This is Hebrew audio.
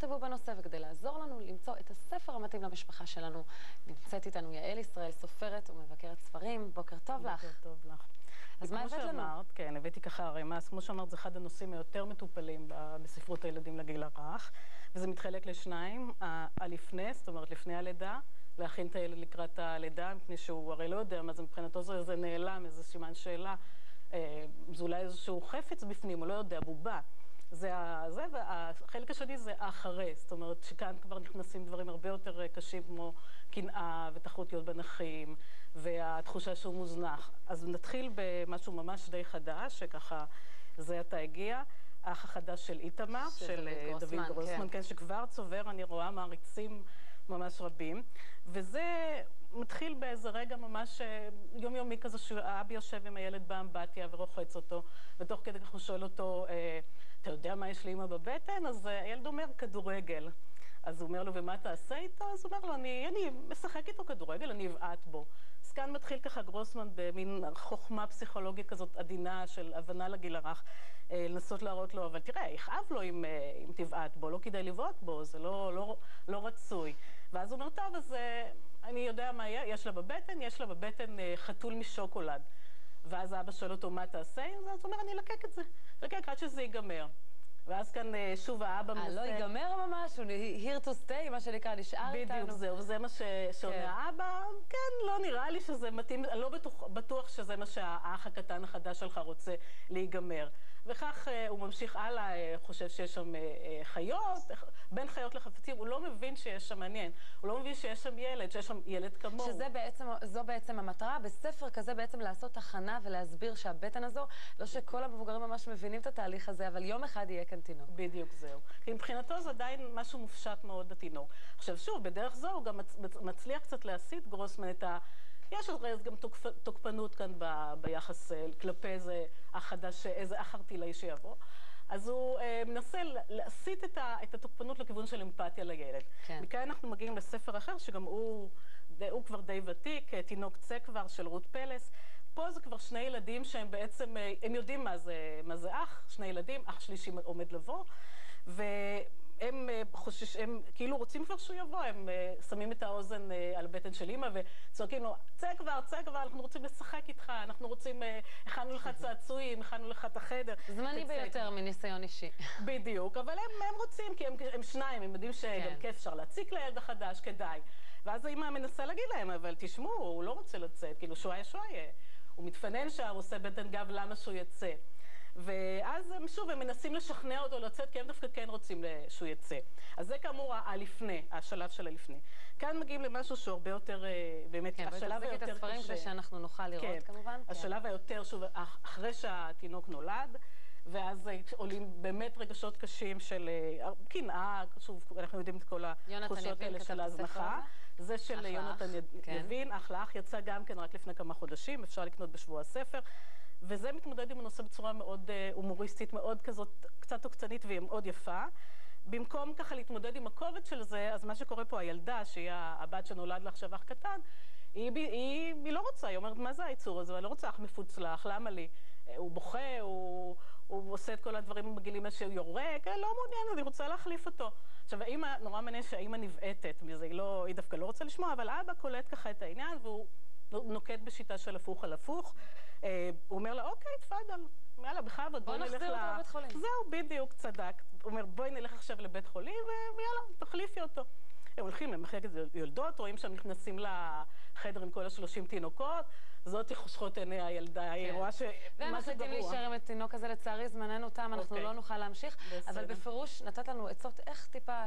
תכתבו בנושא, וכדי לעזור לנו למצוא את הספר המתאים למשפחה שלנו, נמצאת איתנו יעל ישראל, סופרת ומבקרת ספרים. בוקר טוב לך. בוקר טוב לך. אז מה הבאת לנו? כן, הבאתי ככה הרמ"ס. כמו שאמרת, זה אחד הנושאים היותר מטופלים בספרות הילדים לגיל הרך, וזה מתחלק לשניים. הלפני, זאת אומרת, לפני הלידה, להכין את הילד לקראת הלידה, מפני שהוא הרי לא יודע מה זה מבחינתו, זה נעלם, איזה סימן שאלה, זה אולי איזשהו חפץ בפנים, הוא לא יודע, בובה. והחלק השני זה האחרי, זאת אומרת שכאן כבר נכנסים דברים הרבה יותר קשים כמו קנאה ותחרותיות בנחים והתחושה שהוא מוזנח. אז נתחיל במשהו ממש די חדש, שככה זה עתה הגיע, האח החדש של איתמר, של דוד גרוסמן, כן, שכבר צובר, אני רואה, מעריצים ממש רבים, וזה מתחיל באיזה רגע ממש יומיומי כזה שהאבא יושב עם הילד באמבטיה ורוחץ אותו, ותוך כדי כך הוא שואל אותו, אתה יודע מה יש לאמא בבטן? אז הילד אומר, כדורגל. אז הוא אומר לו, ומה תעשה איתו? אז הוא אומר לו, אני משחק איתו כדורגל, אני אבעט בו. אז כאן מתחיל ככה גרוסמן במין חוכמה פסיכולוגית כזאת עדינה של הבנה לגיל הרך, לנסות להראות לו, אבל תראה, יכאב לו אם תבעט בו, לא כדאי לבעוט בו, זה לא רצוי. ואז הוא אומר, טוב, אז אני יודע מה יש לה בבטן, יש לה בבטן חתול משוקולד. ואז האבא שואל אותו, מה תעשה עם זה? אז הוא אומר, אני אלקק את זה. לקק עד שזה ייגמר. ואז כאן שוב האבא מנסה... לא ייגמר ממש, הוא here to stay, מה שנקרא, נשאר איתנו. בדיוק זהו, וזה מה שעונה האבא. כן, לא נראה לי שזה מתאים, אני לא בטוח שזה מה שהאח הקטן החדש שלך רוצה להיגמר. וכך הוא ממשיך הלאה, חושב שיש שם חיות, בין חיות לחפצים, הוא לא מבין שיש שם מעניין, הוא לא מבין שיש שם ילד, שיש שם ילד כמוהו. שזו בעצם המטרה, בספר כזה בעצם לעשות הכנה ולהסביר שהבטן הזו, לא שכל המבוגרים ממש מבינים את התהליך הזה, אבל יום אחד יהיה כאן תינוק. בדיוק זהו. כי מבחינתו זה עדיין משהו מופשט מאוד בתינוק. עכשיו שוב, בדרך זו הוא גם מצליח קצת להסיט גרוסמן את ה... יש גם תוקפנות כאן ביחס כלפי איזה אח חדש, איזה אח ארטילאי שיבוא. אז הוא מנסה להסיט את התוקפנות לכיוון של אמפתיה לילד. כן. מכאן אנחנו מגיעים לספר אחר, שגם הוא כבר די ותיק, תינוק צקבר של רות פלס. פה זה כבר שני ילדים שהם בעצם, הם יודעים מה זה אח, שני ילדים, אח שלישי עומד לבוא, והם הם כאילו רוצים כבר שהוא יבוא, הם שמים את האוזן על הבטן של אמא וצועקים לו, צא כבר, אנחנו רוצים לשחק איתך, אנחנו רוצים, הכנו לך צעצועים, הכנו לך את החדר. זמני ביותר מניסיון אישי. בדיוק, אבל הם רוצים, כי הם שניים, הם יודעים שגם כיף אפשר להציק לילד החדש, כדאי. ואז האמא מנסה להגיד להם, אבל תשמעו, הוא לא רוצה לצאת, כאילו שוואיה. הוא מתפנן שהוא עושה בטן גב למה שהוא יצא. ואז שוב, הם מנסים לשכנע אותו לצאת, כי הם דווקא כן רוצים שהוא יצא. אז זה כאמור הלפני, השלב של הלפני. כאן מגיעים למשהו שהוא הרבה יותר, באמת, כן, השלב היותר קשה. את הספרים כדי שאנחנו נוכל לראות, כמובן. השלב היותר, שוב, אחרי שהתינוק נולד, ואז עולים באמת רגשות קשים של קנאה, שוב, אנחנו יודעים את כל התחושות האלה של ההזנחה. זה של יונתן יבין, אח לאח, יצא גם כן רק לפני כמה חודשים, אפשר לקנות בשבוע הספר, וזה מתמודד עם הנושא בצורה מאוד הומוריסטית, מאוד כזאת, קצת עוקצנית והיא מאוד יפה. במקום ככה להתמודד עם הכובד של זה, אז מה שקורה פה, הילדה, שהיא הבת שנולד לה עכשיו אח קטן, היא לא רוצה, היא אומרת, מה זה היצור הזה? אני לא רוצה אח מפוצלח, למה לי? הוא בוכה, הוא עושה את כל הדברים המגעילים שהוא יורק, לא מעוניין, אני רוצה להחליף אותו. עכשיו, האמא, נורא מעניין שהאמא נבעטת מזה, היא דווקא לא רוצה לשמוע, אבל האבא קולט ככה את העניין, והוא נוקט בשיטה של הפוך על הפוך. הוא אומר לה, אוקיי, תפאדל, יאללה, בכבוד, בואי נלך נחזיר אותו לבית חולים. זהו, בדיוק, צדק. הוא אומר, בואי נלך עכשיו לבית חולים, ויאללה, תחליפי אותו. הם הולכים למחלקת יולדות, רואים שהם נכנסים לחדר עם כל 30 תינוקות, זאת חושכות עיני הילדה, היא רואה שמה והם מחליטים להישאר עם התינוק הזה, לצערי זמננו תם, אנחנו לא נוכל להמשיך, אבל בפירוש נתת לנו עצות איך טיפה